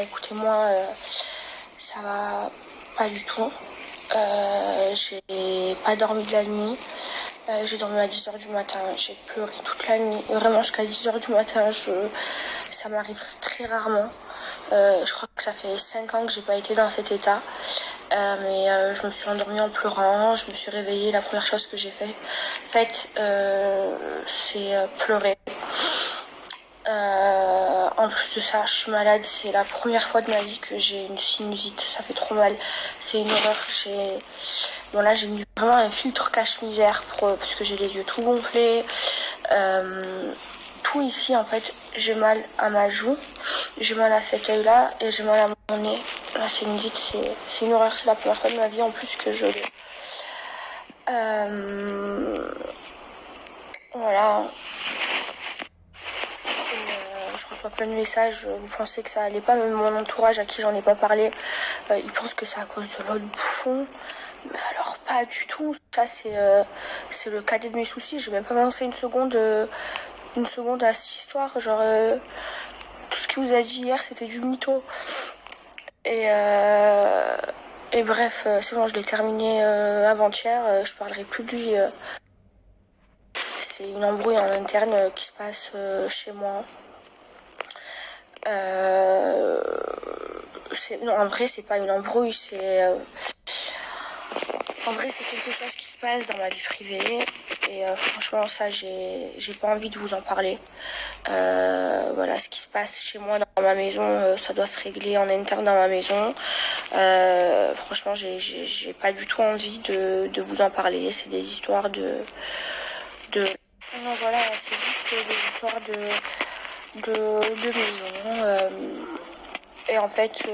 Écoutez, moi, ça va pas du tout. J'ai pas dormi de la nuit. J'ai dormi à 10h du matin. J'ai pleuré toute la nuit. Vraiment, jusqu'à 10h du matin, ça m'arrive très rarement. Je crois que ça fait 5 ans que j'ai pas été dans cet état. Mais je me suis endormie en pleurant. Je me suis réveillée. La première chose que j'ai faite, c'est pleurer. En plus de ça, je suis malade. C'est la première fois de ma vie que j'ai une sinusite. Ça fait trop mal. C'est une horreur. J'ai mis vraiment un filtre cache-misère parce que j'ai les yeux tout gonflés. Tout ici, en fait, j'ai mal à ma joue, j'ai mal à cet œil-là et j'ai mal à mon nez. La sinusite, c'est une horreur. C'est la première fois de ma vie en plus que je l'ai. Voilà. Je reçois plein de messages, vous pensez que ça allait pas, même mon entourage à qui j'en ai pas parlé, ils pensent que c'est à cause de l'autre bouffon. Mais alors pas du tout, ça c'est le cadet de mes soucis, j'ai même pas pensé une seconde à cette histoire, genre tout ce qu'il vous a dit hier c'était du mytho. Et bref, c'est bon, je l'ai terminé avant-hier, je parlerai plus de lui. C'est une embrouille en interne qui se passe chez moi. Non, en vrai, c'est pas une embrouille, en vrai, c'est quelque chose qui se passe dans ma vie privée. Et franchement, ça, j'ai pas envie de vous en parler. Voilà, ce qui se passe chez moi dans ma maison, ça doit se régler en interne dans ma maison. Franchement, j'ai pas du tout envie de vous en parler. C'est des histoires de... Non, voilà, c'est juste des histoires de maison. Et en fait,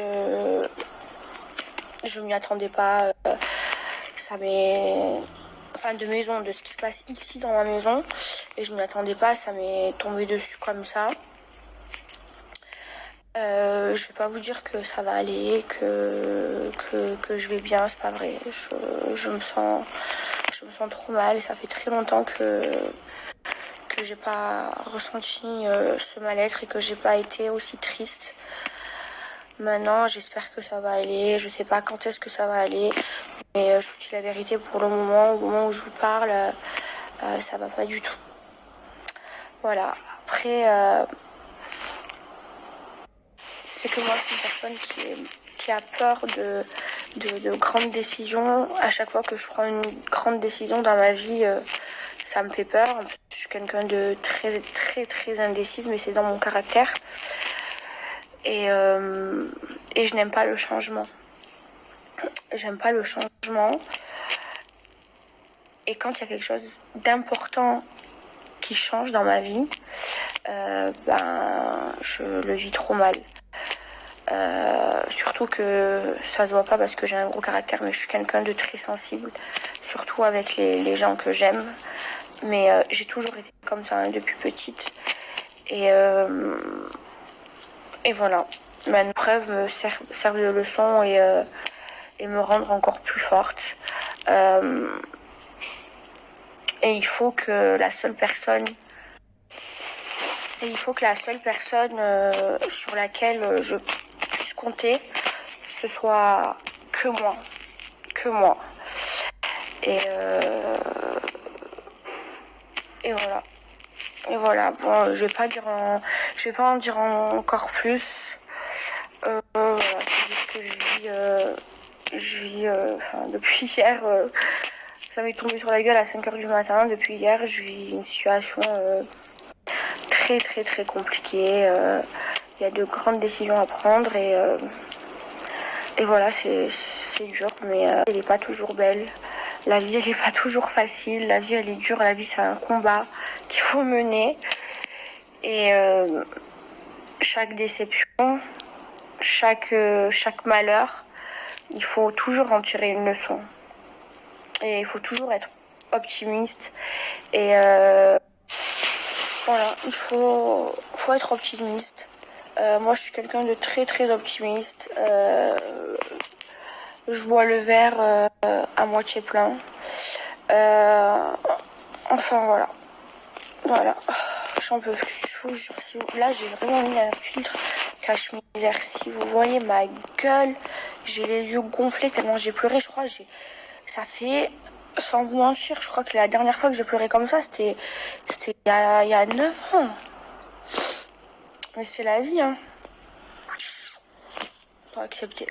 je m'y attendais pas. De maison, de ce qui se passe ici dans ma maison. Et je m'y attendais pas, ça m'est tombé dessus comme ça. Je vais pas vous dire que ça va aller, que je vais bien, c'est pas vrai. Je me sens trop mal. Ça fait très longtemps que j'ai pas ressenti ce mal-être et que j'ai pas été aussi triste. Maintenant, j'espère que ça va aller. Je sais pas quand est-ce que ça va aller. Mais je vous dis la vérité, pour le moment, au moment où je vous parle, ça va pas du tout. Voilà. Après, c'est que moi, je suis une personne qui a peur de grandes décisions. À chaque fois que je prends une grande décision dans ma vie, ça me fait peur. En plus, je suis quelqu'un de très, très, très indécise, mais c'est dans mon caractère. Et je n'aime pas le changement. J'aime pas le changement. Et quand il y a quelque chose d'important qui change dans ma vie, je le vis trop mal. Surtout que ça se voit pas parce que j'ai un gros caractère, mais je suis quelqu'un de très sensible, surtout avec les gens que j'aime. Mais j'ai toujours été comme ça depuis petite. Et voilà. Ma preuve me servent de leçon et me rendre encore plus forte. Et il faut que la seule personne sur laquelle je puisse compter, ce soit que moi. Et voilà. Bon, je vais pas en dire encore plus. Voilà, c'est juste que depuis hier, ça m'est tombé sur la gueule à 5h du matin. Depuis hier, je vis une situation très très très compliquée. Il y a de grandes décisions à prendre et voilà, c'est dur, mais elle n'est pas toujours belle. La vie, elle n'est pas toujours facile. La vie, elle est dure. La vie, c'est un combat qu'il faut mener. Et chaque déception, chaque malheur, il faut toujours en tirer une leçon. Et il faut toujours être optimiste. Et voilà, il faut être optimiste. Moi, je suis quelqu'un de très très optimiste. Je bois le verre à moitié plein. Enfin, voilà. j'en peux plus. Je vous jure, là, j'ai vraiment mis un filtre cache-misère. Si vous voyez ma gueule, j'ai les yeux gonflés tellement j'ai pleuré. Je crois ça fait, sans vous mentir, je crois que la dernière fois que j'ai pleuré comme ça, c'était il y a 9 ans. Mais c'est la vie, hein. Faut accepter.